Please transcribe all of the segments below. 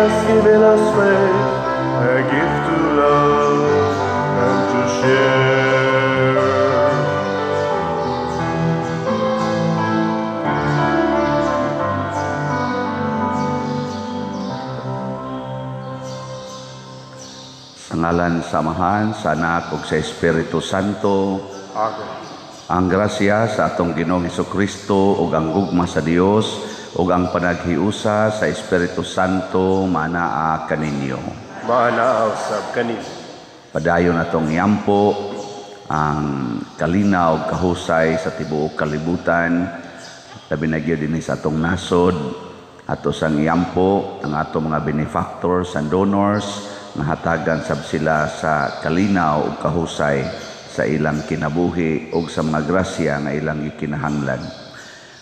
has given us faith, a gift to love and to share. Sa ngalan samahan sa Anak ug sa Espiritu Santo, Amen. ang grasya sa atong Ginoong Hesukristo ug ang gugma sa Dios ug ang panaghiusa sa Espiritu Santo manaa kaninyo. Maanaaw sab kanin. Padayon atong yampo ang kalinaw ug kahusay sa tibuok kalibutan, labi na gyud dinhi sa atong nasod, ato sang yampo ang atong mga benefactors and donors nga hatagan sab sila sa kalinaw ug kahusay sa ilang kinabuhi ug sa mga grasya nga ilang ikinahanglan.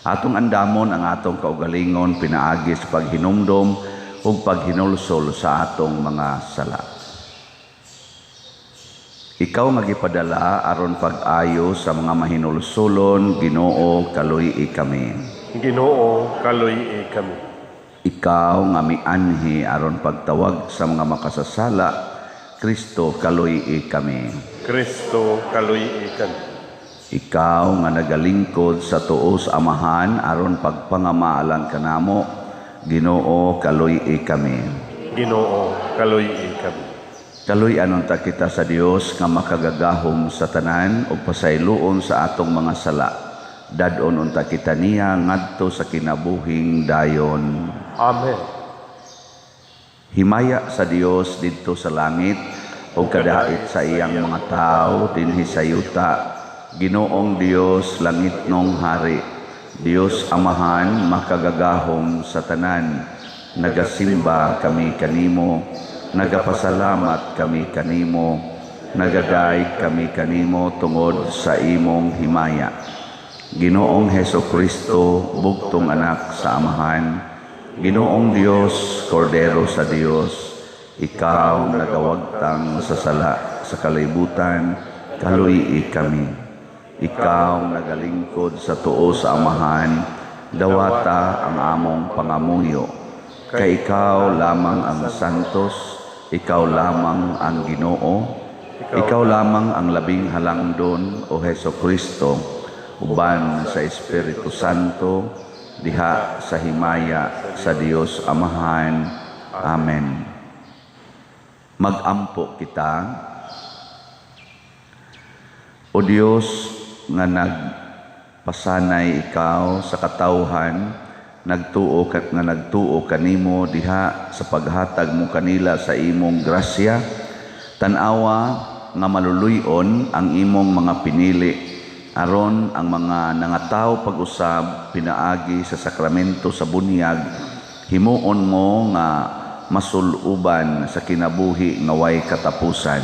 Atong andamon ang atong kaugalingon pinaagi sa paghinumdom ug paghinulsol sa atong mga sala. Ikaw nga gipadala aron pag-ayo sa mga mahinulsolon, Ginoo, kaluy-i kami. Ginoo, kaluy-i kami. Ikaw nga mianhi aron pagtawag sa mga makasasala, Kristo, kaluy-i kami. Kristo, kaluy-i kami. Ikaw nga nagalingkod sa tuos amahan aron pagpangamaalan kanamo, Ginoo, kaluy-i kami. Ginoo, kaluy-i kami. Kaluy-anon ta kita sa Dios nga makagagahom sa tanan ug pasayloon sa atong mga sala. Dadon unta kita niya ngadto sa kinabuhing dayon. Amen. Himaya sa Dios didto sa langit o kadait sa iyang mga tao dinhi sa yuta. Ginoong Dios langitnong hari, Dios Amahan makagagahom sa tanan. Nagasimba kami kanimo, nagapasalamat kami kanimo, nagadaig kami kanimo tungod sa imong himaya. Ginoong Hesukristo, bugtong anak sa Amahan, Ginoong Dios, Kordero sa Dios, ikaw nagawagtang sa sala sa kalibutan, kaluy-i kami. Ikaw nagalingkod sa tuo sa Amahan, dawata ang among pangamuyo. Kay ikaw lamang ang santos, ikaw lamang ang Ginoo, ikaw lamang ang labing halangdon o Hesukristo, uban sa Espiritu Santo, diha sa himaya sa Dios Amahan. Amen. Mag-ampo kita. O Dios nga nagpasanay ikaw sa katawhan, nagtuo kanimo diha sa paghatag mo kanila sa imong grasya, tan-awa nga maluluyon ang imong mga pinili aron ang mga nangataw pag-usab pinaagi sa sakramento sa bunyag, himuon mo nga masuluban sa kinabuhi nga way katapusan.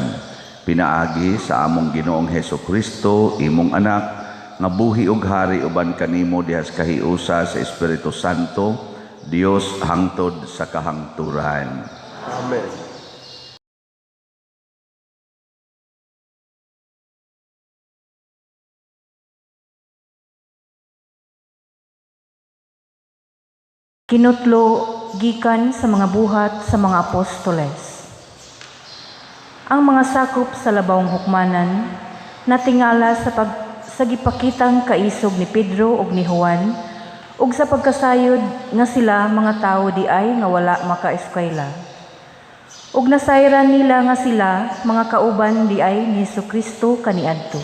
Pinaagi sa among Ginoong Hesukristo, imong anak, nga buhi ug hari uban kanimo diha sa kahiusa sa Espiritu Santo, Dios hangtod sa kahangturan. Amen. Kinutlo gikan sa mga buhat sa mga apostoles. Ang mga sakop sa labawong hukmanan natingala sa gipakitang kaisog ni Pedro ug ni Juan ug sa pagkasayod nga sila mga tao di ay nga wala makaeskwela. Ug nasayran nila nga sila mga kauban di ay ni Jesucristo kaniadto.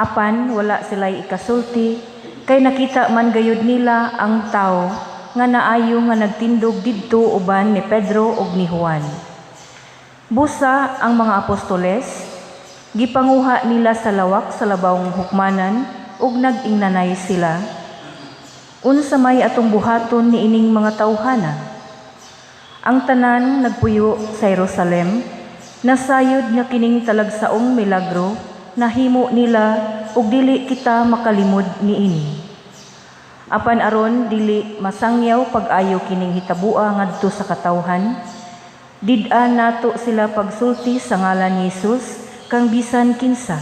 Apan wala sila'y ikasulti kay nakita man gayud nila ang tao nga naayo nga nagtindog didto uban ni Pedro ug ni Juan. Busa ang mga apostoles, gipanguha nila sa lawak sa labawong hukmanan ug nag-ingnanay sila. Unsa may atong buhaton ni ining mga tawhana? Ang tanan nagpuyo sa Jerusalem, nasayod nga kining talagsaong milagro nahimo nila ug dili kita makalimod niini. Apan aron dili masangyaw pag-ayo kining hitabua ngadto sa katawhan, did-an nato sila pagsulti sa ngalan ni Jesus kang bisan kinsa.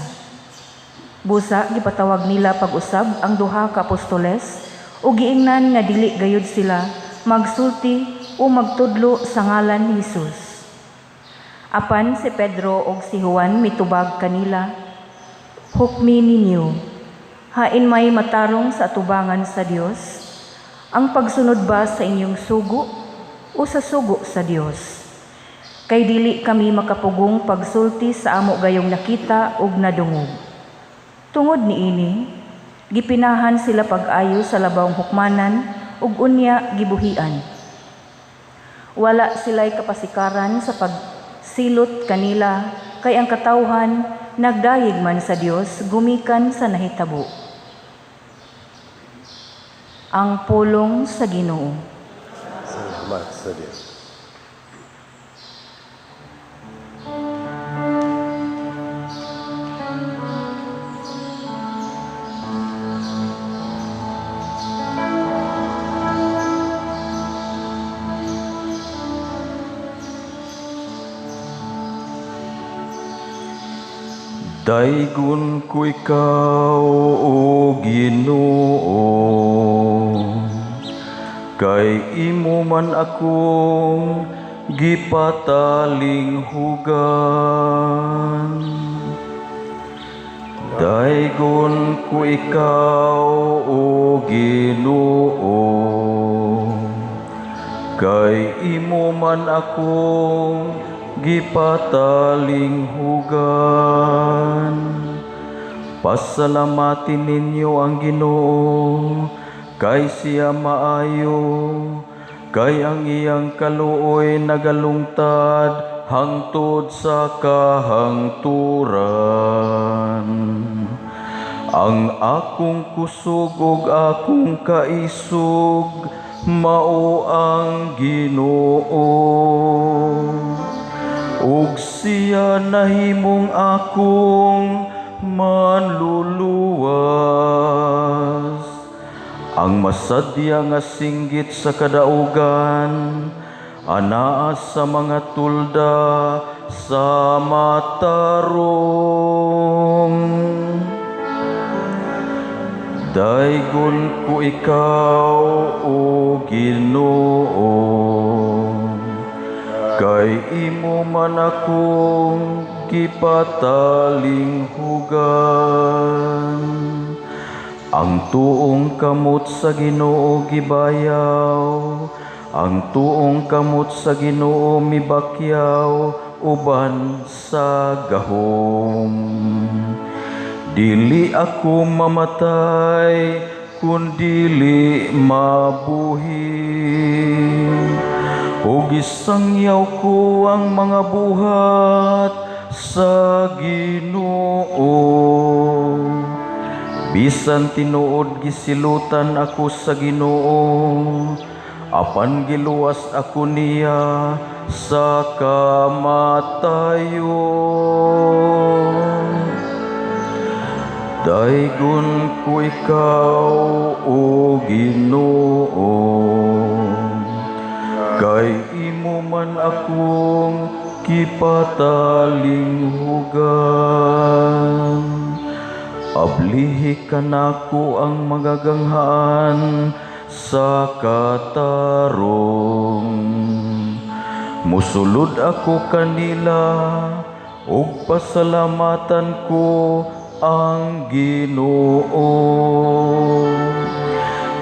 Busa gipatawag nila pag-usab ang duha ka apostoles ug giingnan nga dili gayud sila magsulti o magtudlo sa ngalan ni Jesus. Apan si Pedro o si Juan mitubag kanila, "Hukmi ninyo, hain may matarong sa atubangan sa Dios, ang pagsunod ba sa inyong sugo o sa sugo sa Dios? Kay dili kami makapugong pagsulti sa amo gayong nakita ug nadungog." Tungod niini, gipinahan sila pag-ayo sa labawng hukmanan ug unya gibuhian. Wala sila'y kapasikaran sa pagsilot kanila, kay ang katawhan nagdayeg man sa Dios gumikan sa nahitabo. Ang pulong sa Ginoo. Salamat sa Diyos. Daigon ko ikaw, o Ginoo, kay imo man akong gipataling hugan. Daigon ko ikaw, o Ginoo, kay imo man akong gipataling hugan. Pasalamatin ninyo ang Ginoo, kay siya maayo, kay ang iyang kaluoy nagalungtad hangtod sa kahangturan. Ang akong kusog ug akong kaisog, mao ang Ginoo, ug siya nahimong akong manluluwas. Ang masadya nga singgit sa kadaugan, anaa sa mga tulda sa matarong. Daigon ko ikaw, o Ginoo, kay imo man akong gipataling hugan. Ang tuong kamot sa Ginoo gibayaw, ang tuong kamot sa Ginoo mibakyaw uban sa gahom. Dili ako mamatay, kundili mabuhi, ug isangyaw ko ang mga buhat sa Ginoo. Bisan tinuod gisilutan ako sa Ginoo, apan giluwas ako niya sa kamatayon. Daigon ko ikaw, o Ginoo, kay imo man akong gipataling hugan. Ablihi ka nako ang magaganghaan sa katarong. Musulod ako kanila, ug pasalamatan ko ang Ginoo.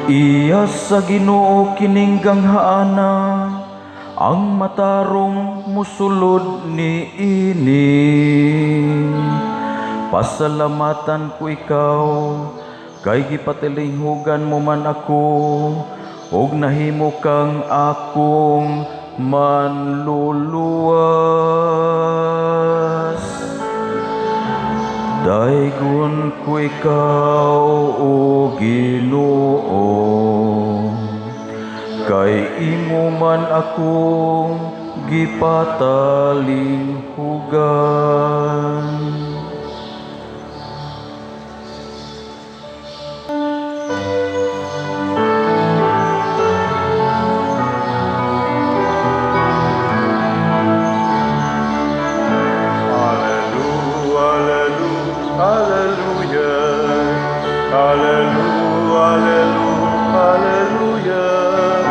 Iya sa Ginoo kining ganghaana, ang matarong musulod niini. Pasalamatan ko ikaw, kay gipatilinhugan mo man ako, ug nahimo kang akong manluluwas. Daigon ko ikaw, o Ginoo, kay imo man akong gipataling hugan. Hallelujah, hallelujah, hallelujah,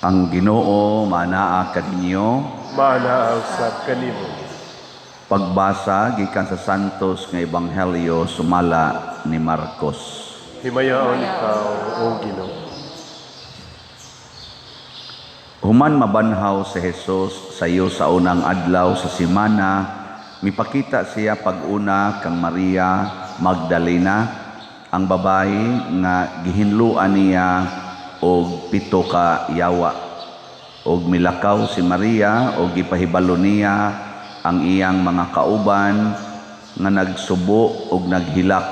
Ang Ginoo manaa kaninyo. Mana usab kanimo. Pagbasa gikan sa Santos nga Ebanghelyo sumala ni Marcos. Himayaon ikaw, O Ginoo. Human mabanhaw si Jesus sayo sa unang adlaw sa semana, mipakita siya pag-una kang Maria Magdalena, ang babayi nga gihinluan niya og 7 ka yawa. Og milakaw si Maria og gipahibalo niya ang iyang mga kauban nga nagsubo og naghilak.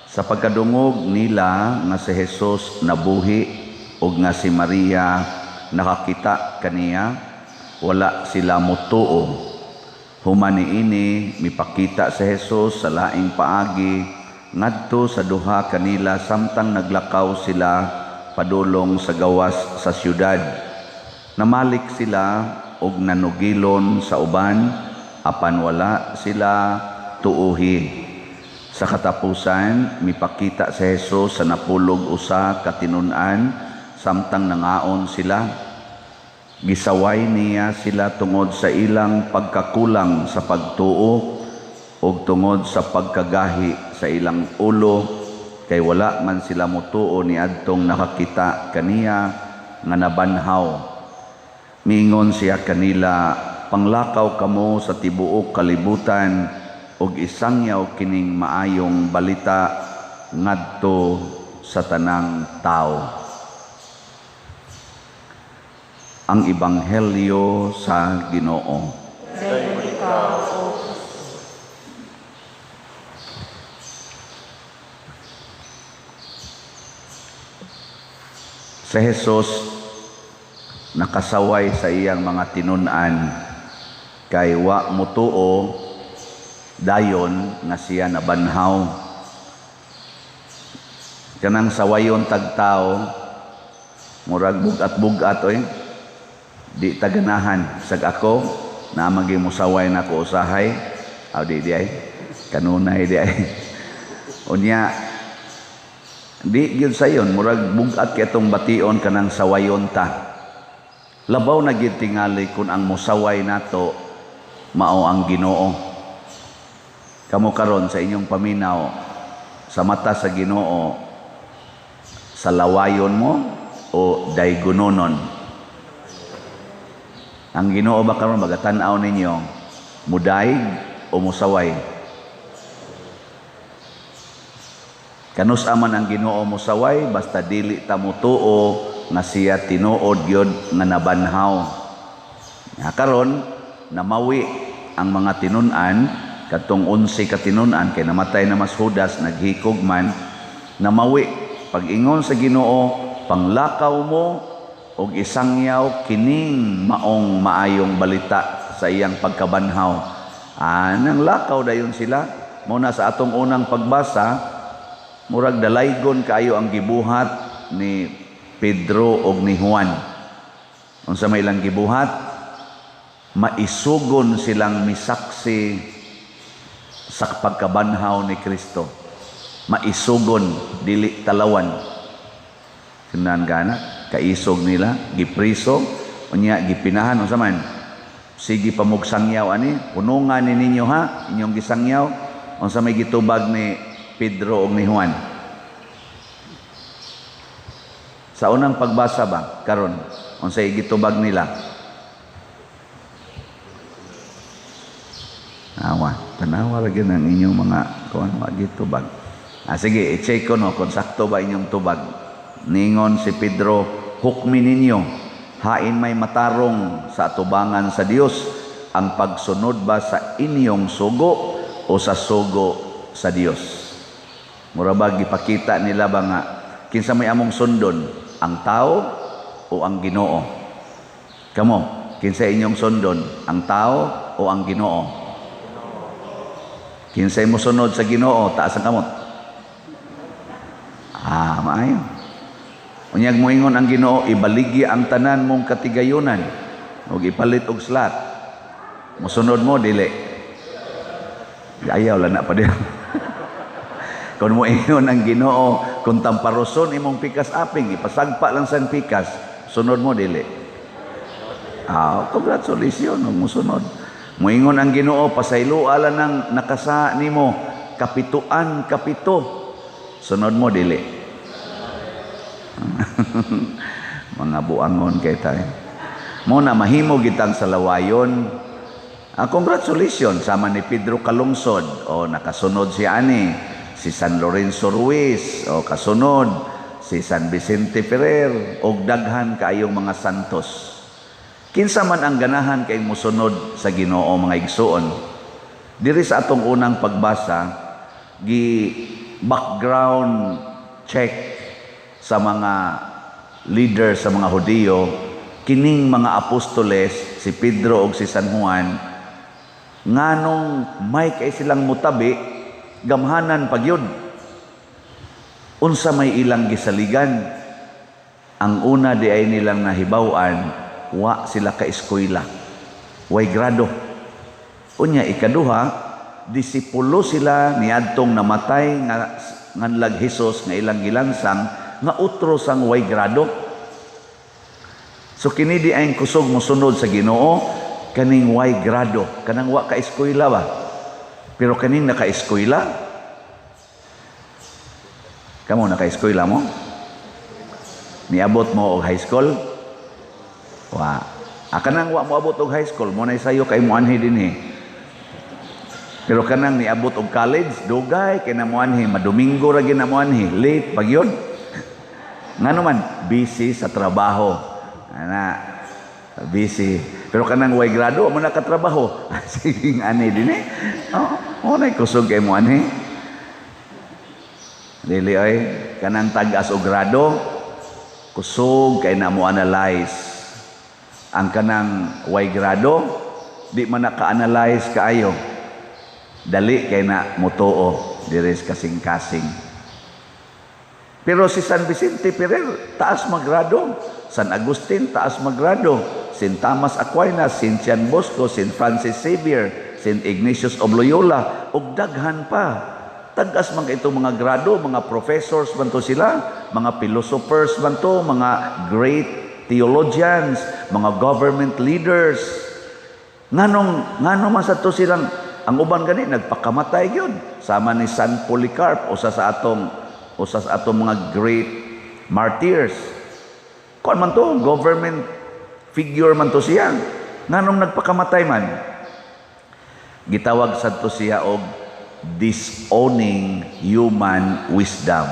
Sa pagkadungog nila nga si Jesus nabuhi og nga si Maria nakakita kaniya, wala sila mutuo. Human niini mipakita si Jesus sa laing paagi ngadto sa duha kanila samtang naglakaw sila padulong sa gawas sa syudad. Namalik sila og nanugilon sa uban apan wala sila tuuhi. Sa katapusan mipakita si Jesus sa napulog usa ka tinun-an samtang nangaon sila. Gisaway niya sila tungod sa ilang pagkakulang sa pagtuo o tungod sa pagkagahi sa ilang ulo, kay wala man sila mutuo ni adtong nakakita kaniya nga nabanhaw. Miingon siya kanila, panglakaw kamo sa tibuok kalibutan og isangyaw kining maayong balita ngadto sa tanang tao. Ang Ebanghelyo sa Ginoo. Dayon ikaw, O Si Jesus nakasaway sa iyang mga tinun-an kay wa mutuo dayon nga siya nabanhaw. Kanang sawayon tagtao murag bugat-bugat oy. Di taganahan sag ako na maging musaway na ko usahay aw di ay kanunay di ay unya di gyud sayon murag bugat kay tong bation kanang sawayon ta. Labaw na gyud tingali kun ang musaway nato mao ang Ginoo. Kamo karon sa inyong paminaw sa mata sa Ginoo sa lawayon mo o daygunonon. Ang Ginoo ba karon magatan-aw ninyo mudaig o musaway? Kanus aman ang Ginoo musaway basta dili ta mutuo nga siya tinuod gyud nga nabanhaw. Nga karon namawi ang mga tinun-an katong 11 ka tinun-an kay namatay na mas Judas naghikog man, namawi pag-ingon sa Ginoo, panglakaw mo og isangyaw kining maong maayong balita sa iyang pagkabanhaw. Nang lakaw dayon sila. Muna sa atong unang pagbasa, murag dalaygon kaayo ang gibuhat ni Pedro og ni Juan. Unsa may ilang gibuhat? Maisugon silang misaksi sa pagkabanhaw ni Kristo. Maisugon, dili talawan. Sinan gana? Kaisog nila, gipriso, unya gipinahan unsa man. Sige pamugsangyaw ani, punungan ni ninyo ha, inyong gisangyaw. Unsa may gitubag ni Pedro ug ni Juan. Sa unang pagbasa ba karon, unsay gitubag nila? Tanawa ra gyud ang inyong mga kuan wa gitubag. Sige, i-check ko no kung sakto ba inyong tubag. Ningon si Pedro, hukmi ninyo, hain may matarong sa atubangan sa Dios, ang pagsunod ba sa inyong sugo o sa sugo sa Dios? Murabag ipakita nila ba nga, kinsa may among sundon, ang tao o ang Ginoo? Kamo, kinsa inyong sundon, ang tao o ang Ginoo? Kinsa mo sunod sa Ginoo, taas ang kamot? Maayo. Unyag moingon ang Ginoo, ibaligi ang tanan mong katigayunan ug ipalit og slat. Mosunod mo dili. Ayaw lang na pa din. Kung moingon ang Ginoo, kung tamparoson imong pikas aping ipasagpa lang sang pikas, Sunod mo dili. Congratulations, musunod. Muingon ang Ginoo, pasaylo ala nang nakasa nimo, kapituan, kapito. Sunod mo dili. Mga buangon kay tayo. Mo na mahimo gitang salawayon. Congratulations sama ni Pedro Kalungsod. O nakasunod si ani, si San Lorenzo Ruiz. O kasunod si San Vicente Ferrer. O daghan kaayong mga santos. Kinsa man ang ganahan kay musunod sa Ginoo mga igsoon. Diri sa atong unang pagbasa, background check sa mga leader sa mga Hudiyo, kining mga apostoles, si Pedro ug si San Juan, nganong may kay silang mutabi, gamhanan pagyud. Unsa may ilang gisaligan? Ang una di ay nilang nahibaw-an, wa sila ka eskwela, way grado. Unya ikaduha, disipulo sila niadtong namatay nga nganlag Hesus nga ilang gilansang nga utros ang way grado. So kini di ay kusog mosunod sa Ginoo, kaning way grado, kanang wa ka eskwela ba? Pero kaning naka eskwela, kamo naka eskwela mo? Niabot mo og high school? Wa. Kanang wa mo abot og high school, mo na sayo kay muanhi dinhi. Pero kanang niabot og college, dugay kay na muanhi, madomingo ra gyud na muanhi, late pagyod. Ngano man busy sa trabaho. Ana busy. Pero kanang way grado mo na katrabaho. Sige ani dinhi. Oh, na kusog kay muanhi. Dili ay kanang tag-as og grado, kusog kay na mo analyze. Ang kanang way grado, di man naka-analyze kaayo. Dali kay na mutuo, diris kasing-kasing. Pero si San Vicente Ferrer, taas magrado. San Agustin, taas magrado. St. Thomas Aquinas, St. John Bosco, St. Francis Xavier, St. Ignatius of Loyola, ug daghan pa. Tagas man itong mga grado, mga professors man to sila, mga philosophers man to, mga great theologians, mga government leaders. Nganong man sa to silang, ang uban gani nagpakamatay gyud sama ni San Polycarp usa sa atong mga great martyrs. Kuan man to, government figure man to siya. Nganong nagpakamatay man? Gitawag sad to siya og disowning human wisdom.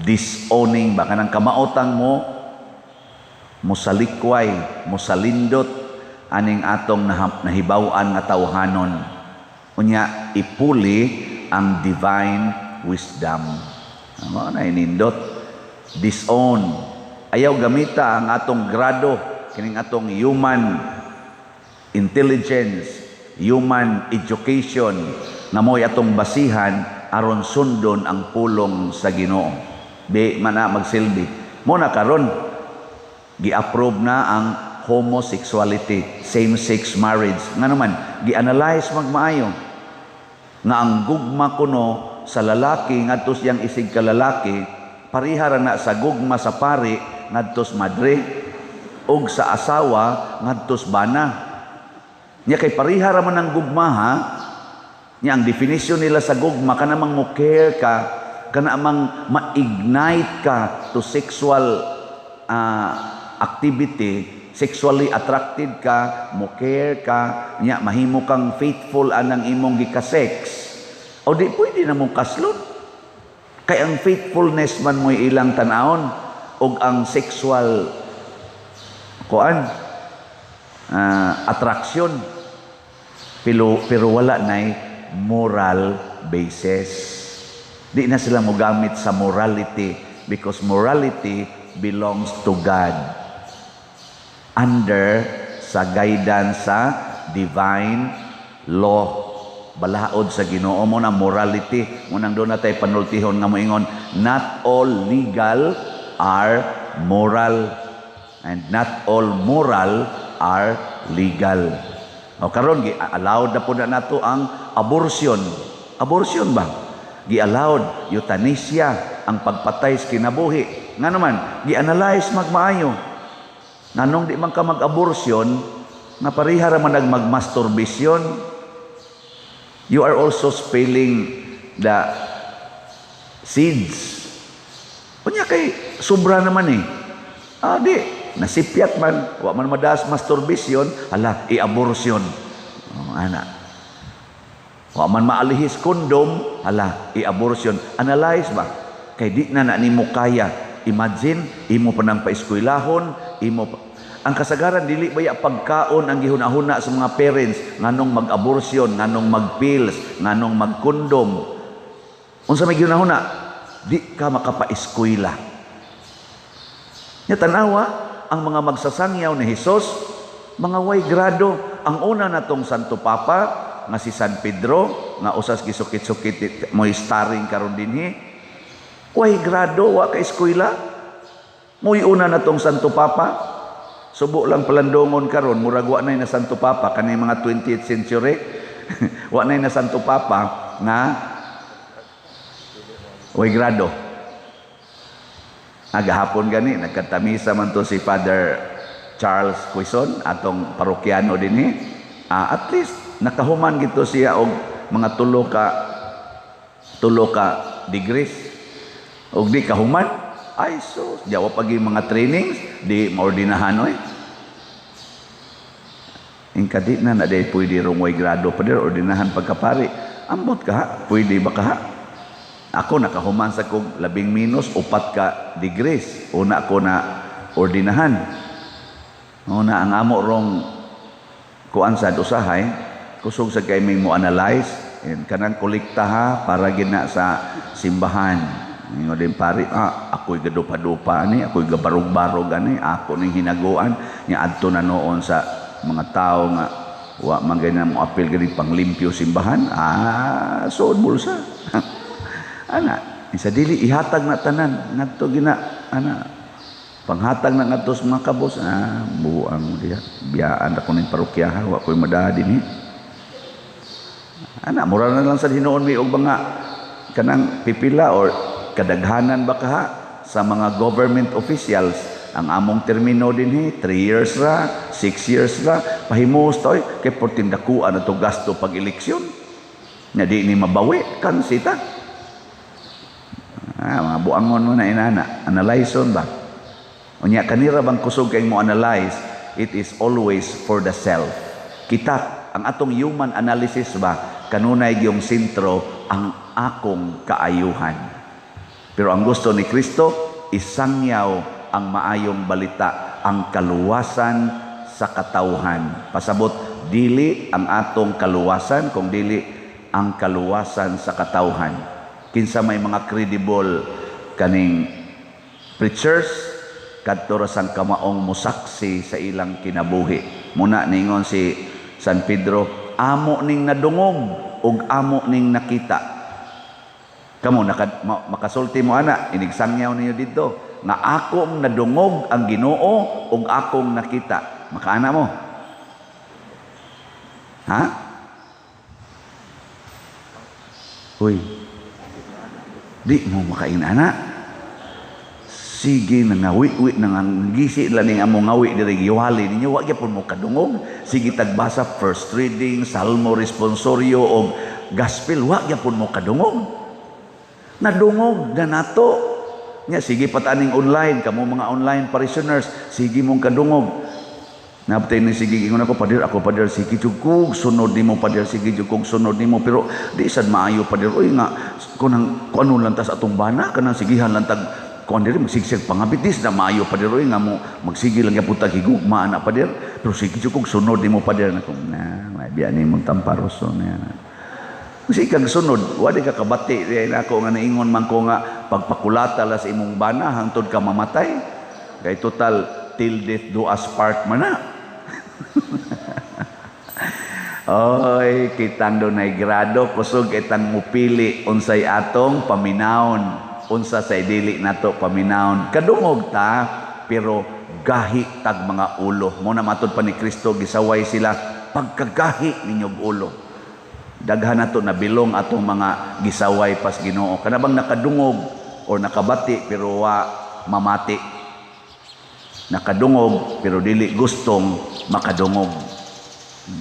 Disowning baka nang kamaotang mo musalikway, musalindot aning atong nahibaw-an nga tawhanon. Unya ipuli ang divine wisdom. Amo na inindot. Disown. Ayaw gamita ang atong grado, kining atong human intelligence, human education na mo'y atong basihan aron sundon ang pulong sa Ginoo. Di man na magsilbi. Mo na karon gi-approve na ang homosexuality, same-sex marriage. Nga naman, gi-analyze magmaayo nga ang gugma kuno sa lalaki ngadto siyang isig ka lalaki parihara na sa gugma sa pari ngadtos madre og sa asawa ngadtos bana. Nya kay parihara man ang gugma ha. Nya ang definition nila sa gugma kana mang mo care ka, kana mang ma-ignite ka to sexual activity, sexually attracted ka, mo care ka, nya mahimo kang faithful anang imong gika-sex. O di pwede na mong kaslot. Kay ang faithfulness man mo'y ilang tanahon og ang sexual attraction pero wala nay moral basis. Di na sila mo gamit sa morality because morality belongs to God under sa guidance sa divine law. Balaod sa Ginoo mo na morality. Munang doon na tayo panultihon nga moingon, not all legal are moral and not all moral are legal. O karon gi-allowed na po na nato ang abortion. Abortion ba? Gi-allowed euthanasia, ang pagpatay sa kinabuhi. Nga naman, gi-analyze magmaayo. Nganong di man ka mag-abortion, nga pareha ra man mag-masturbation, you are also spilling the seeds. Kunya kay sobra naman eh. Di, nasipyat man, wa man madaas masturbation, hala, i-abortion. Ana. Wa man maalihis kondom, hala, i-abortion. Analyze ba? Kay di na nimo kaya. Imagine, imo pa nang paeskwelahon, ang kasagaran dili baya pagkaon ang gihuna-huna sa mga parents nganong mag-abortion, nganong mag-pills, nganong mag-kondom. Unsa may gihuna-huna? Di ka makapaeskwela. Nya tanawa ang mga magsasangyaw ni Hesus, mga way grado. Ang una natong Santo Papa nga si San Pedro nga usas gisukit-sukit mo starring karon dinhi. Way grado wa ka eskwela. Mo'y una natong Santo Papa. Subo lang palandongon karon murag wa nay na Santo Papa kanay mga 20th century. Wa nay na Santo Papa nga way grado. Agahapon gani nagkatamisa man to si Father Charles Quezon atong parokyano dinhi. At least nakahuman gito siya og mga tulo ka degrees. Og di kahuman ay so jawa pagi mga trainings di maordinahan oy. Ingkadi na day pwede rong way grado pa der ordinahan pagkapari. Ambot ka, pwede ba ka? Ako nakahuman sa kog 10 minus 4 ka degrees. Una ko na ordinahan. Una ang amo rong kuan sad usahay, kusog sa kay may mo analyze and kanang kolekta ha para gina sa simbahan. Ingon din pari, ako'y gadupa-dupa ni, ako'y gabarog-barog ani, ako ning hinaguan nya adto na noon sa mga tao nga wa man ganyan mo apil gani panglimpyo simbahan. Suod bulsa. Ana, isa dili ihatag na tanan ngadto gina panghatag na ngadto sa mga kabos. Buang diha biyaan ako ning parokyahan wa koy madaha dinhi. Ana, mura na lang sa hinuon mi og mga kanang pipila or kadaghanan ba kaha sa mga government officials ang among termino dinhi 3 years ra, 6 years ra, pahimuos toy kay portindakuan ato gasto pag eleksyon. Nya di ni mabawi kan sita. Mga buangon mo na inana, analyson ba? Unya kanira bang kusog kay mo analyze, it is always for the self. Kita ang atong human analysis ba kanunay gyung sentro ang akong kaayuhan. Pero ang gusto ni Kristo isangyaw ang maayong balita, ang kaluwasan sa katawhan. Pasabot dili ang atong kaluwasan kung dili ang kaluwasan sa katawhan. Kinsa may mga credible kaning preachers kadto ra sang kamaong musaksi sa ilang kinabuhi. Muna ningon si San Pedro, amo ning nadungog ug amo ning nakita. Kamo makasulti mo ana, inigsangyaw ninyo dito nga akong nadungog ang Ginoo ug akong nakita. Makaana mo? Ha? Uy. Di mo makainana. Sige nangawi-wi nangangisi lang ning among ngawi diri giwali ninyo wa gyapon mo kadungog. Sige tagbasa first reading, salmo responsorio og gospel wa gyapon mo kadungog. Nadungog na nato. Nya sige pataning online kamo mga online parishioners, sige mong kadungog. Napatay ni sige ingon ako padir sige jugog sunod nimo padir sige jugog sunod nimo pero di sad maayo padir oy nga kunang kuno lang tas atong bana kanang sigihan lang tag kuan diri magsigsig pangabitis na maayo padir oy nga mo magsige lang gyapon tag higugma na padir pero sige jugog sunod nimo padir na kung may biya nimong tamparoso na kasi kag sunod wa di ka kabati ako nga naingon man ko nga pagpakulata la sa imong bana hangtod ka mamatay kay total till death do us part man na. Oy, kitang dunay grado kusog itang mupili unsay atong paminawon, unsa say dili nato paminawon. Kadungog ta pero gahi tag mga ulo. Mo na matud pa ni Kristo gisaway sila pagkagahi ninyog ulo. Daghan nato na bilong atong mga gisaway pas Ginoo. Kana bang nakadungog or nakabati pero wa mamati. nakadungog pero dili gustong makadungog.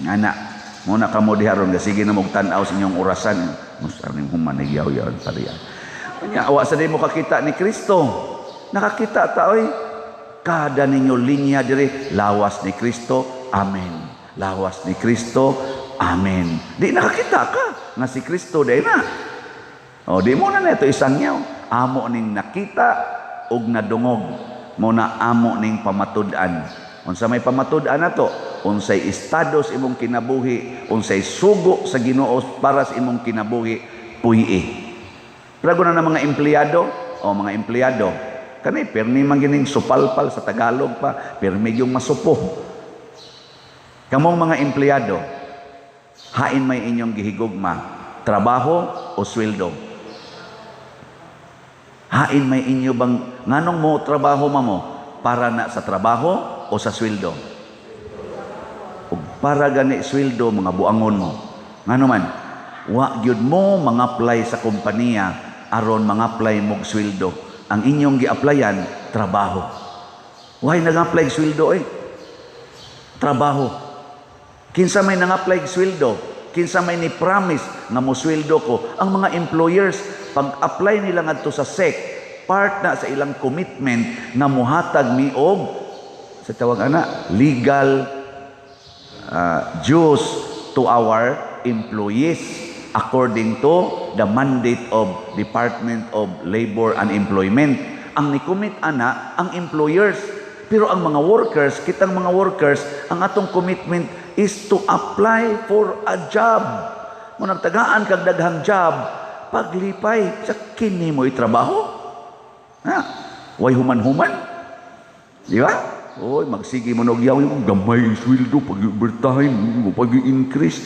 Anak, muna kamo diharon nga sige na mog tan-aw sa inyong orasan. Musta ning human nagyaw-yaw pariya. Nya awa sa mo kakita ni Kristo. Nakakita ta oy. Kada ninyo linya diri lawas ni Kristo. Amen. Lawas ni Kristo. Amen. Di nakakita ka nga si Kristo day na. O di mo na ito isang yaw. Amo ning nakita ug nadungog. Mo na amo ning pamatud-an. Unsa may pamatud-an nato? Unsay estado sa imong kinabuhi, unsay sugo sa Ginoo para sa imong kinabuhi, puyi. Prago na mga empleyado, mga empleyado, kanay permi man gining supalpal sa Tagalog pa, permi yung masupo. Kamong mga empleyado, hain may inyong gihigugma, trabaho o sweldo? Hain may inyo bang nganong mo trabaho mo para na sa trabaho o sa sweldo? Ug para gani sweldo mga buangon mo. Ngano man, wa gyud mo mga-apply sa kompanya aron mga-apply mog sweldo. Ang inyong gi-applyan trabaho. Why nag-apply sweldo trabaho. Kinsa may nang-apply sweldo, kinsa may ni promise nga mo sweldo ko, ang mga employers pag-apply nila ngadto sa SEC, part na sa ilang commitment na muhatag mi og sa tawag ana legal dues to our employees according to the mandate of Department of Labor and Employment. Ang ni-commit ana ang employers, pero ang mga workers, kitang mga workers, ang atong commitment is to apply for a job. Mo nagtagaan kag daghang job, paglipay sa kini mo itrabaho. Way human-human. Di ba? Oy, magsige mo og yaw yung gamay sweldo pag-overtime, pag-increase.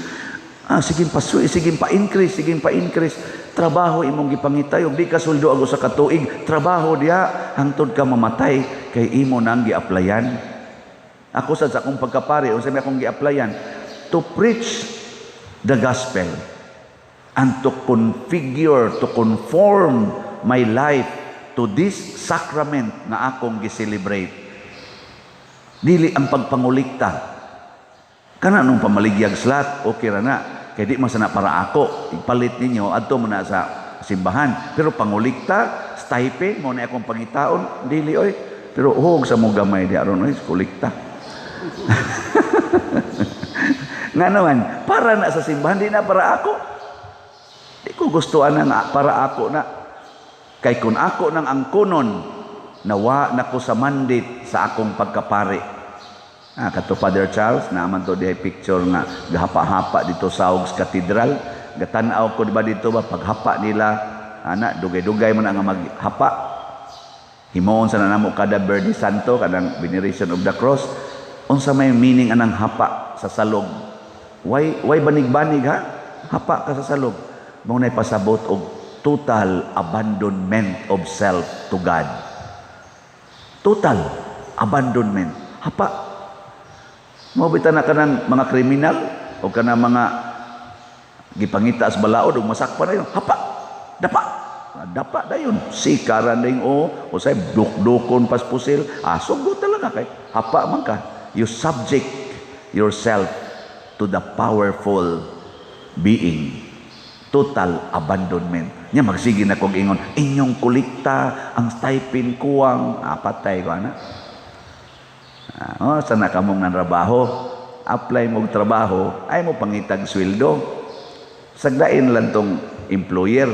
Sige pa-increase. Trabaho imong gipangitay ug di ka sweldo ago sa katuig. Trabaho diha hangtod ka mamatay kay imo nang gi-applyan. Ako sa akong pagkapare, unsa may akong gi-applyan to preach the gospel and to configure, to conform my life to this sacrament nga akong gi-celebrate. Dili ang pagpangulikta. Kana nung pamaligyag slat, okay ra na. Kaya di masana para ako. Ipalit ninyo, adto mo na sa simbahan. Pero pangulikta, stipend, mo na akong pangitaon, dili oy. Pero huwag sa mong gamay di aron oy, kulikta. Nga naman, para na sa simbahan, di na para ako. Di ko gustuan na para ako na. Kay kun ako nang angkunon, nawa na ko sa mandate sa akong pagkapare. Kato Father Charles, naman to dihay picture nga gahapa-hapa dito sa Augs Cathedral. Gatanaw ko diba dito ba paghapa nila, dugay-dugay man nga maghapa. Himuon sa nanamo kada Verde Santo, kadang Veneration of the Cross. Unsa may meaning anang hapa sa salog? Why banig-banig ha? Hapa ka sa salog. Mao nay pasabot og total abandonment of self to God. Total abandonment. Hapa. Mabita na ka ng mga kriminal o ka na mga gipangita as balaod o masakpa na yun. Hapa. Dapa na yun. Sikaran na yung o say dukdukon pas pusil. Sugot talaga kay. Hapa man ka. You subject yourself to the powerful being. Total abandonment. Nya magsige na kong ingon, inyong kulikta, ang stipend kuwang, patay ko na. Sana ka mong nanrabaho, apply mong trabaho, ay mo pangitag sweldo. Sagdain lang tong employer,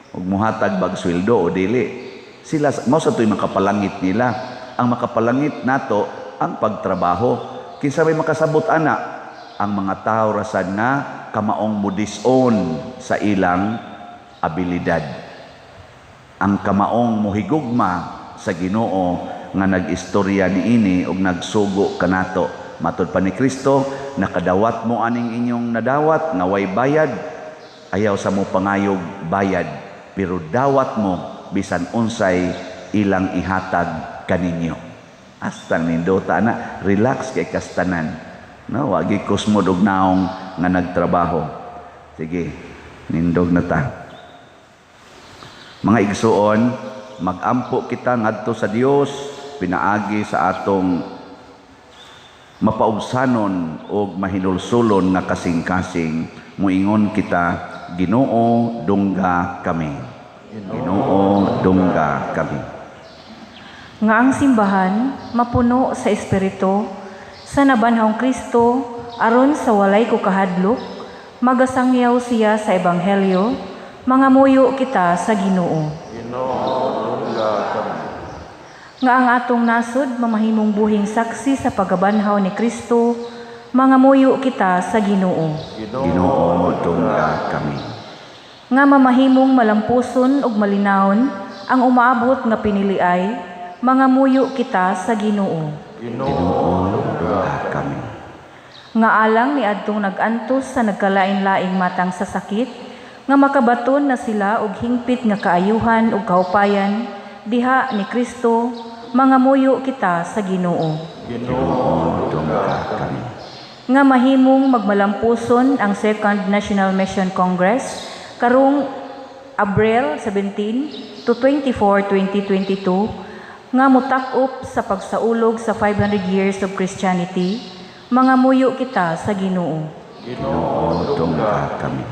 huwag mo hatag bag sweldo o dili. Sila, mo sa ito'y makapalangit nila. Ang makapalangit nato, ang pagtrabaho. Kinsa may makasabot ana, ang mga tao rasan nga, kamaong mudison sa ilang abilidad. Ang kamaong muhigugma sa Ginoo nga nag-istorya niini ug nagsugo kanato. Matud pa ni Kristo, nakadawat mo aning inyong nadawat nga way bayad, ayaw sa mo pangayog bayad, pero dawat mo bisan unsay ilang ihatag kaninyo. Hasta nindota na, relax kay kastanan. No, wagi kusmod og naong nga nagtrabaho. Sige, nindog na ta. Mga igsuon, magampo kita ngadto sa Dios pinaagi sa atong mapaubsanon o mahinulsulon nga kasing-kasing, muingon kita, Ginoo dungga kami. Ginoo dungga kami. Nga ang simbahan mapuno sa espiritu sa nabanhawng Kristo aron sa walay kukahadlok, magasangyaw siya sa ebanghelyo, mangamuyo kita sa Ginoo. Nga ang atong nasod mamahimong buhing saksi sa pagabanhaw ni Kristo, mangamuyo kita sa Ginoo. Ginoo dungga kami. Nga mamahimong malampuson ug malinawon ang umaabot nga piniliay, mangamuyo kita sa Ginoo. Ginoo dungga kami. Nga alang ni adtong nag-antos sa nagkalain-laing matang sa sakit, nga makabaton na sila og hingpit nga kaayuhan ug kahupayan diha ni Kristo, mangamuyo kita sa Ginoo. Ginoo dungga kami. Nga mahimong magmalampuson ang Second National Mission Congress karong Abril 17 to 24, 2022, nga mutak-up sa pagsaulog sa 500 years of Christianity, mangamuyo kita sa Ginoo. Ginoo dungga kami.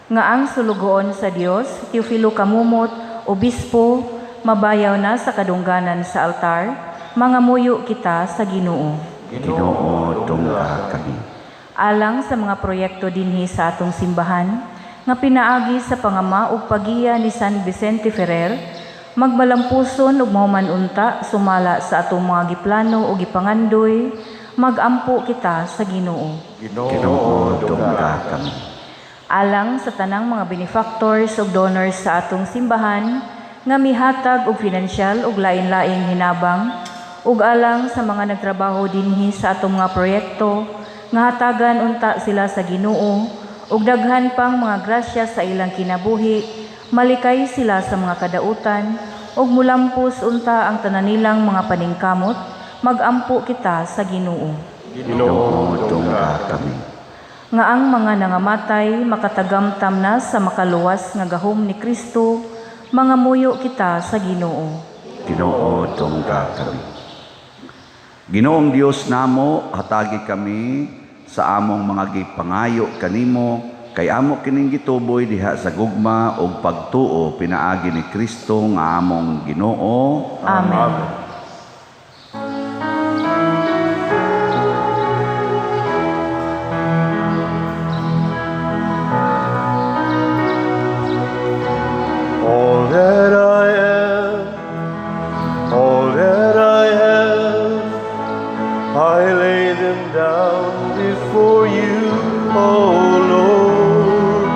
Nga ang sulugoon sa Dios, Teofilo Kamumot, Obispo, mabayaw na sa kadungganan sa altar, mangamuyo kita sa Ginoo. Ginoo dungga kami. Alang sa mga proyekto dinhi sa atong simbahan, nga pinaagi sa pangama ug pagiya ni San Vicente Ferrer, magmalampuson ug mahuman unta sumala sa atong mga giplano ug gipangandoy, magampo kita sa Ginoo. Ginoo dungga kami. Alang sa tanang mga benefactors ug donors sa atong simbahan, nga mihatag og pinansyal ug lain-laing hinabang, ug alang sa mga nagtrabaho dinhi sa atong mga proyekto, nga hatagan unta sila sa Ginoo, ug daghan pang mga grasya sa ilang kinabuhi, malikay sila sa mga kadautan, ug mulampos unta ang tanan nilang mga paningkamot, magampo kita sa Ginoo. Ginoo dungga kami. Nga ang mga nangamatay makatagamtam na sa makaluwas nga gahom ni Kristo, mangamuyo kita sa Ginoo. Ginoo dungga kami. Ginoong Dios namo, hatagi kami sa among mga gipangayo kanimo, kay amo kining gituboy diha sa gugma ug pagtuo pinaagi ni Kristo nga among Ginoo. Amen. All that I am, all that I have, I lay them down before you, oh Lord.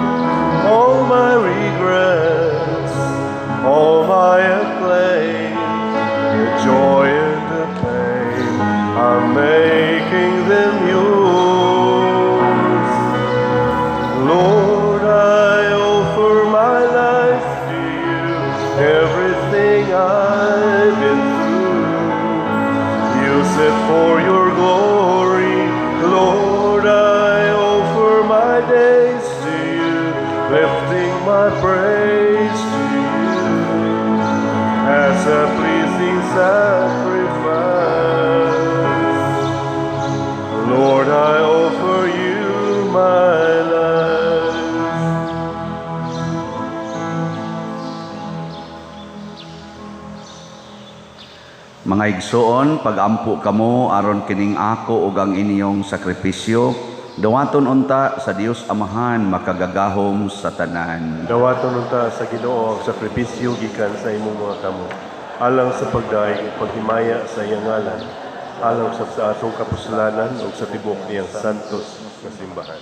All my regrets, all my acclaim, the joy and the pain, I'm making them yours. Lord, I offer my life to you, everything I've been through. Use it for your glory, Lord, I offer my days to you, lifting my praise to you as a pleasing sacrifice. Lord, I offer you my life. Mga igsoon, pagampo kamo aron kining ako ug ang inyong sakripisyo, dawaton unta sa Dios Amahan makagagahom sa tanan. Dawaton unta sa Ginoo ang sakripisyo gikan sa imong mga kamo, alang sa pagdaig ug paghimaya sa iyang ngalan, alang sa atong kapusalanan ug sa tibok niyang santos nga simbahan.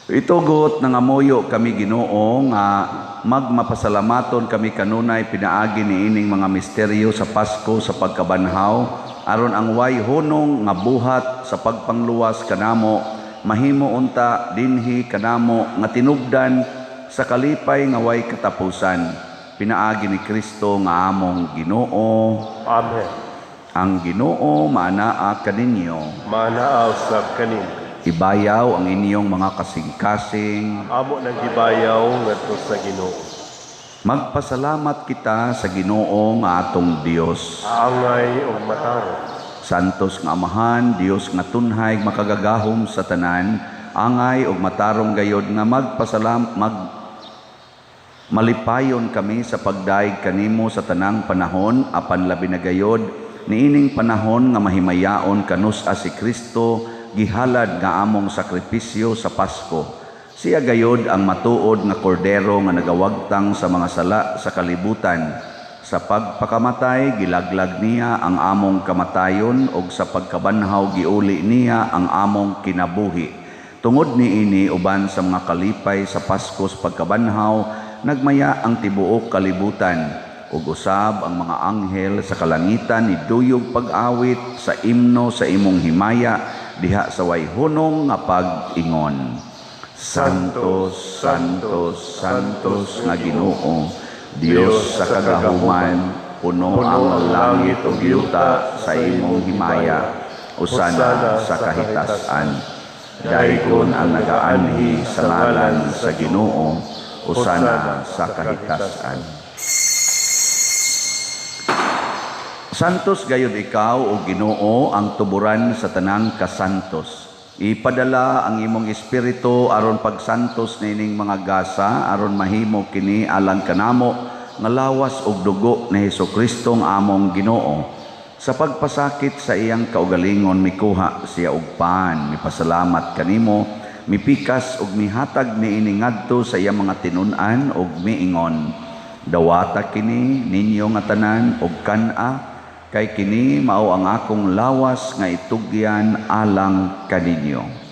Itugot nga moyo kami Ginoo nga magmapasalamaton kami kanunay pinaagi ni ining mga misteryo sa Pasko sa pagkabanhaw aron ang way hunong nga buhat sa pagpangluwas kanamo mahimo unta dinhi kanamo nga tinubdan sa kalipay nga way katapusan pinaagi ni Kristo nga among Ginoo. Amen. Ang Ginoo maanaa kaninyo. Maanaa usab kanin. Ibayaw ang inyong mga kasing-kasing. Amo nang gibayaw ngadto sa Ginoo. Magpasalamat kita sa Ginoo nga atong Dios. Angay o matarong. Santos nga Amahan, Dios nga tunhay makagagahom sa tanan, angay ug matarong gayod nga malipayon kami sa pagdaig kanimo sa tanang panahon, apan labi na gayod niining panahon nga mahimayaon kanus si Kristo gihalad nga among sakripisyo sa Pasko. Siya gayod ang matuod nga kordero nga nagawagtang sa mga sala sa kalibutan. Sa pagpakamatay, gilaglag niya ang among kamatayon ug sa pagkabanhaw giuli niya ang among kinabuhi. Tungod niini uban sa mga kalipay sa Pasko sa pagkabanhaw, nagmaya ang tibuok kalibutan ug usab ang mga anghel sa kalangitan iduyog pag-awit sa imno sa imong himaya diha sa way hunong nga pag-ingon. Santos, Santos, Santos nga Ginoo, Dios sa kagahuman, puno ang langit ug yuta sa imong himaya, usana sa kahitasan. Daygon ang nagaanhi sa ngalan sa Ginoo, usana sa kahitasan. Santos gayud ikaw o Ginoo ang tuburan sa tanang kasantos. Ipadala ang imong espiritu aron pagsantos nining mga gasa aron mahimo kini alang kanamo nga lawas ug dugo ni Hesukristo nga among Ginoo. Sa pagpasakit sa iyang kaugalingon mikuha siya og paan, mipasalamat kanimo, mipikas ug mihatag niini ngadto sa iyang mga tinun-an ug miingon, dawata kini ninyo nga tanan ug kan-a, kay kini mao ang akong lawas nga itugyan alang kaninyo.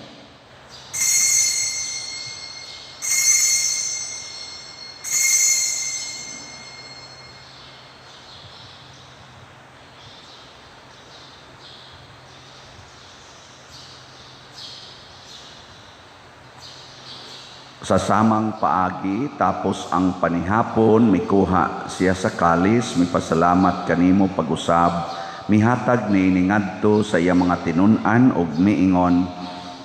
Sa samang paagi tapos ang panihapon mikuha siya sa kalis, mipasalamat kanimo pag-usab, mihatag niini ngadto sa iya mga tinun-an ug miingon,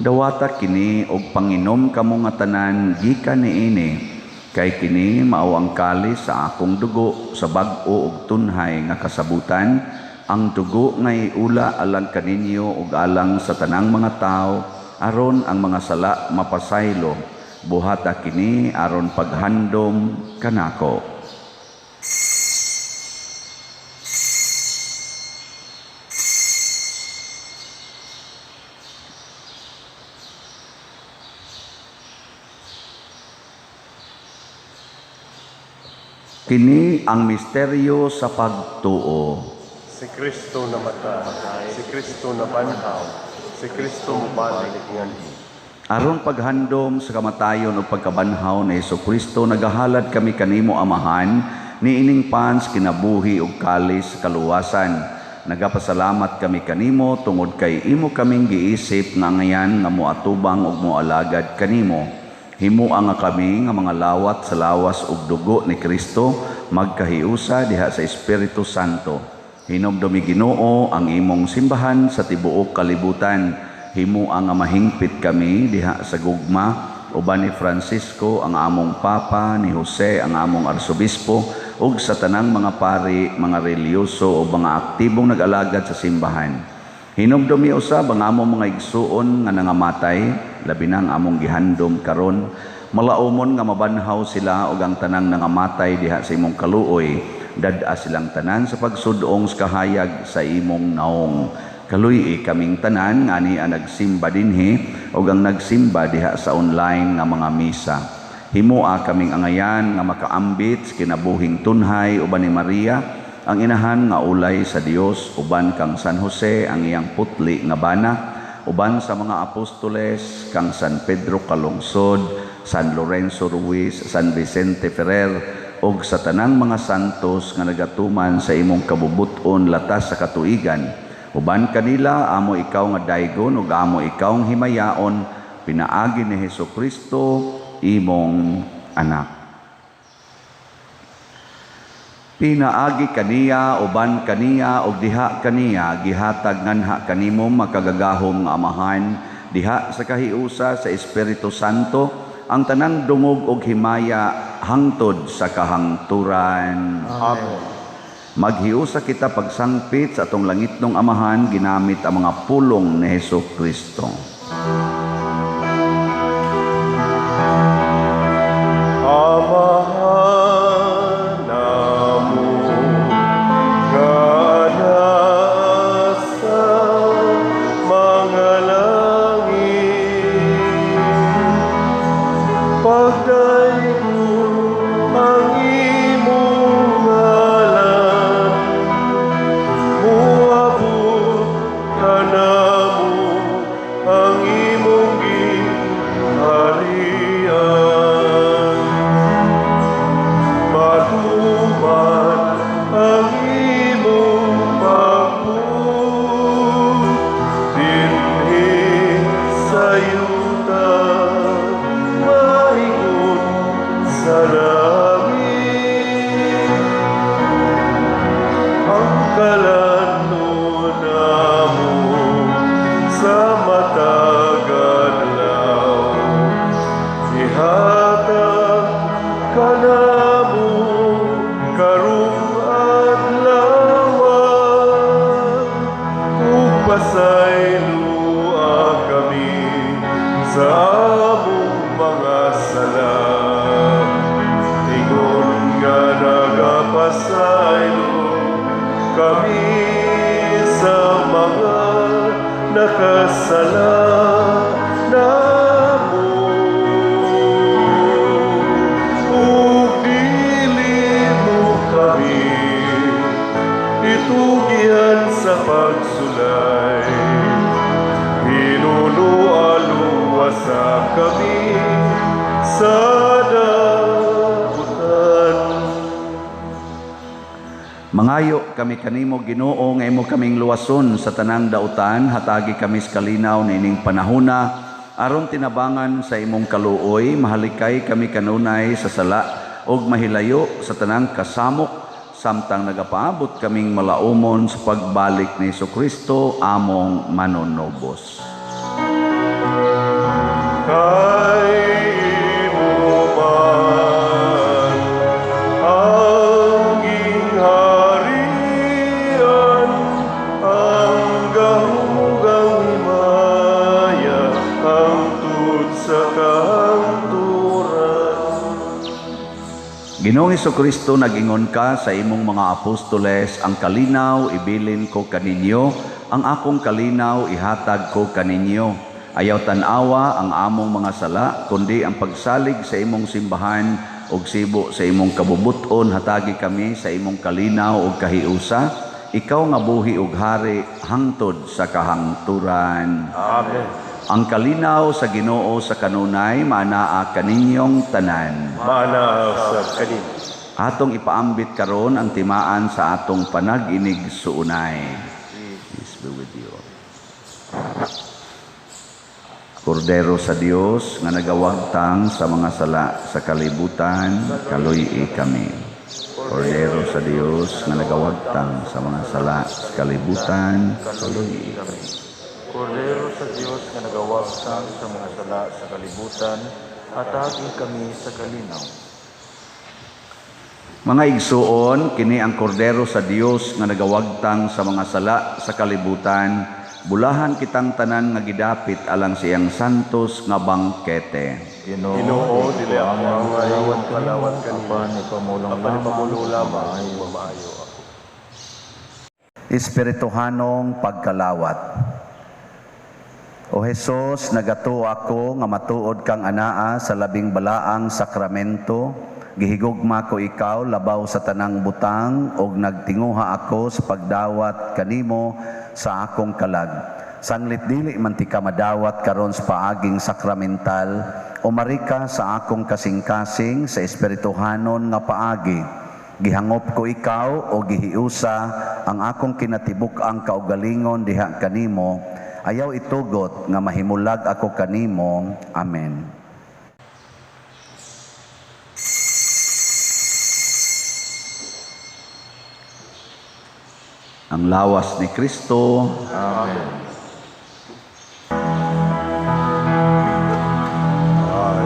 dawata kini og panginom kamo nga tanan gikan niini, kay kini mao ang kalis sa akong dugo sa bag-o ug tunhay nga kasabutan, ang dugo nga iula alang kaninyo ug alang sa tanang mga tao aron ang mga sala mapasaylo. Buhata kini aron paghandom kanako. Kini ang misteryo sa pagtuo. Si Kristo namatay, si Kristo nabanhaw, si Kristo mubalik nganhi. Aron paghandom sa kamatayon o pagkabanhaw ni Hesukristo, nagahalad kami kanimo Amahan, niining pans kinabuhi ug kalis sa kaluwasan. Nagapasalamat kami kanimo tungod kay imo kaming giisip nga ngayan nga moatubang ug moalagad kanimo. Himuang nga kami nga mga lawat sa lawas ug dugo ni Kristo magkahiusa diha sa Espiritu Santo. Hinumdumi Ginoo ang imong simbahan sa tibuok kalibutan. Himuang nga mahingpit kami diha sa gugma uban ni Francisco ang among Papa, ni Jose ang among Arsobispo ug sa tanang mga pari, mga reliyoso o mga aktibong nag-alagad sa simbahan. Hinumdumi usab ang among mga igsuon nga nangamatay, labi na ang among gihandom karon. Malaumon nga mabanhaw sila ug ang tanang nangamatay diha sa imong kaluoy, dad-a silang tanan sa pagsudong sa kahayag sa imong naong. Kaluy kaming tanan nga ni nagsimba dinhi ug ang nagsimba diha sa online nga mga misa. Himua kaming angayan nga makaambit sa kinabuhing tunhay uban ni Maria, ang inahan nga ulay sa Dios, uban kang San Jose ang iyang putli nga bana, uban sa mga apostoles kang San Pedro Calungsod, San Lorenzo Ruiz, San Vicente Ferrer ug sa tanang mga santos nga nagatuman sa imong kabubuton latas sa katuigan. Uban kanila, amo ikaw nga daygon ug amo ikaw ang himayaon, pinaagi ni Hesukristo, imong anak. Pinaagi kaniya, uban kaniya, ug diha kaniya, gihatag nganha kanimo makagagahom nga Amahan, diha sa kahiusa sa Espiritu Santo, ang tanang dungog og himaya hangtod sa kahangturan. Amen. Maghiusa kita pagsangpit sa atong langitnong Amahan ginamit ang mga pulong ni Hesukristo. Amahan namo kana sa mga langit, pagdayo ang imong ngalan, muabot ka namo ang imong ginharian. Matuman ang imong pagpud, dinhi sa yuta, maingon sa langit. Ang kalanon namo sa matag adlaw, ihatag ka namo karong adlaw, ug pasaylua kami sa among mga sala. Ingon nga nagapasaylo kami sa mga nakasala namo. Ug dili mo kami itugihan sa pagsulay, hinunualuwasa kami sa daputan. Mangayo kami kanimo Ginoo nga imo kaming luwason sa tanang dautan, hatagi kami sa kalinaw nining panahona aron tinabangan sa imong kaluoy, mahalikay kami kanunay sa sala ug mahilayo sa tanang kasamok, samtang nagapaabot kaming malaumon sa pagbalik ni Hesukristo among manunubos. Kay imo man ang gingharian, ang gahugang himaya, hangtod sa kahangturan. Ginoong Hesukristo, nag-ingon ka sa imong mga apostoles, ang kalinaw ibilin ko kaninyo, ang akong kalinaw ihatag ko kaninyo. Ayaw tanawa ang among mga sala, kundi ang pagsalig sa imong simbahan ug sibo sa imong kabubuton, hatagi kami sa imong kalinaw ug kahiusa. Ikaw nga buhi ug hari hangtod sa kahangturan. Amen. Ang kalinaw sa Ginoo sa kanunay maanaa kaninyong tanan. Mana sa kanin. Atong ipaambit karon ang timaan sa atong panag-inig suunay. Peace be with you. Kordero sa Dios nga nagawagtang sa mga sala sa kalibutan, kaluy kami. Kordero sa Dios nga nagawagtang sa mga sala sa kalibutan, kaluy kami. Kordero sa Diyos nga nagawagtang sa mga sala sa kalibutan, atagi kami sa kalinaw. Mga igsuon, kini ang kordero sa Dios nga nagawagtang sa mga sala sa kalibutan. Bulahan kitang tanan nga gidapit alang siyang santos nga bangkete. Ginoo, dili ako ang ayawat kalawat kanina. Apan ipamulong lamang mamaayo ako. Espirituhanong pagkalawat. O Jesus, nagato ako nga matuod kang anaa sa labing balaang sakramento. Gihigugma ko ikaw labaw sa tanang butang ug nagtinguha ako sa pagdawat kanimo sa akong kalag. Sanglit dili man ti ka madawat karon sa paaging sakramental, umarika sa akong kasing-kasing sa espirituhanon nga paagi. Gihangop ko ikaw o gihiusa ang akong kinatibuk-ang kaugalingon diha kanimo. Ayaw itugot nga mahimulag ako kanimo. Amen. Ang lawas ni Kristo. Amen. I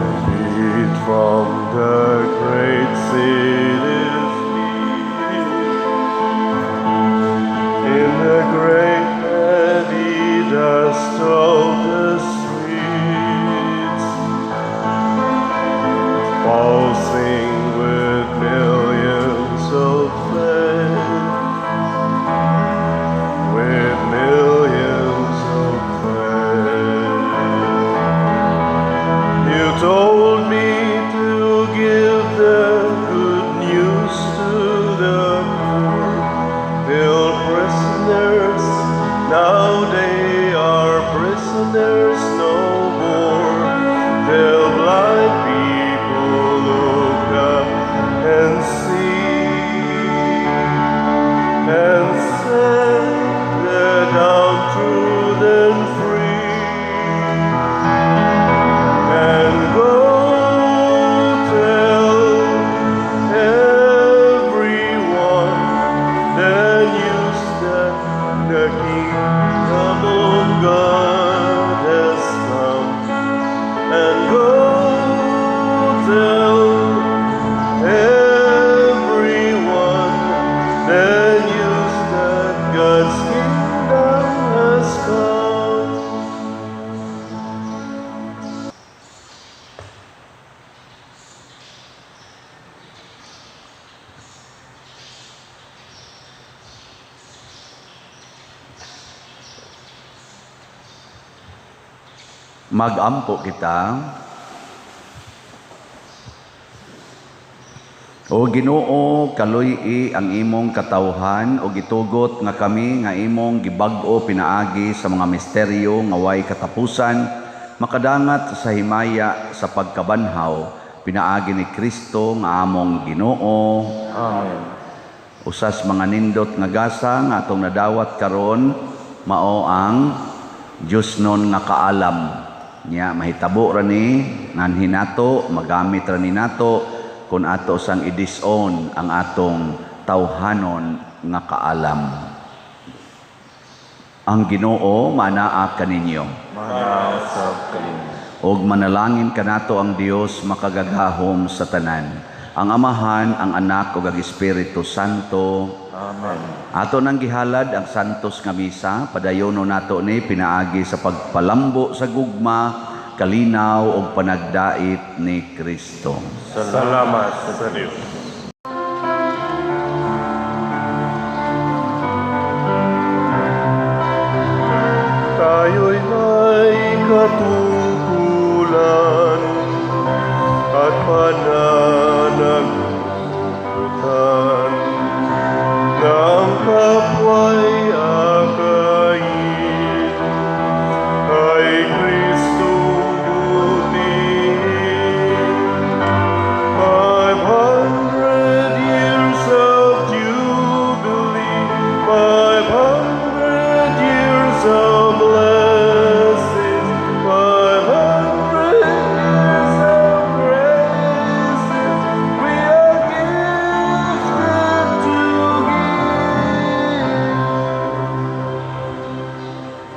the great heavy dust of the streets, pulsing with millions of flesh, with millions of flesh. You told me to give the good news to the poor, still prisoners, now they are prisoners no more. Tell blind people, look up and see, and set the down truth and free, and go tell everyone the news that the kingdom of God has come, and go tell everyone the news that God's kingdom has come. Magampo kita. O Ginoo, kaluy-i ang imong katawhan o gitugot nga kami nga imong gibag-o pinaagi sa mga misteryo nga way katapusan, makadangat sa himaya sa pagkabanhaw pinaagi ni Kristo nga among Ginoo. Amen. Usas mga nindot nga gasa nga atong nadawat karon mao ang Diyos nun nga kaalam. Nya mahitabo ra ni nanhin nato, magamit ra ni nato kung ato sang idison ang atong tawhanon nga kaalam. Ang Ginoo manaa kaninyo. Manasab kalinyo. Og manalangin kanato ang Dios makagagahom sa tanan. Ang Amahan, ang Anak ug ang Espiritu Santo. Amen. Ato nang gihalad ang santos nga misa, padayono nato ni pinaagi sa pagpalambo sa gugma, kalinaw ug panagdait ni Kristo. Salamat sa Diyos. Tayo'y may katugulan at pananagutan ng kapwa'y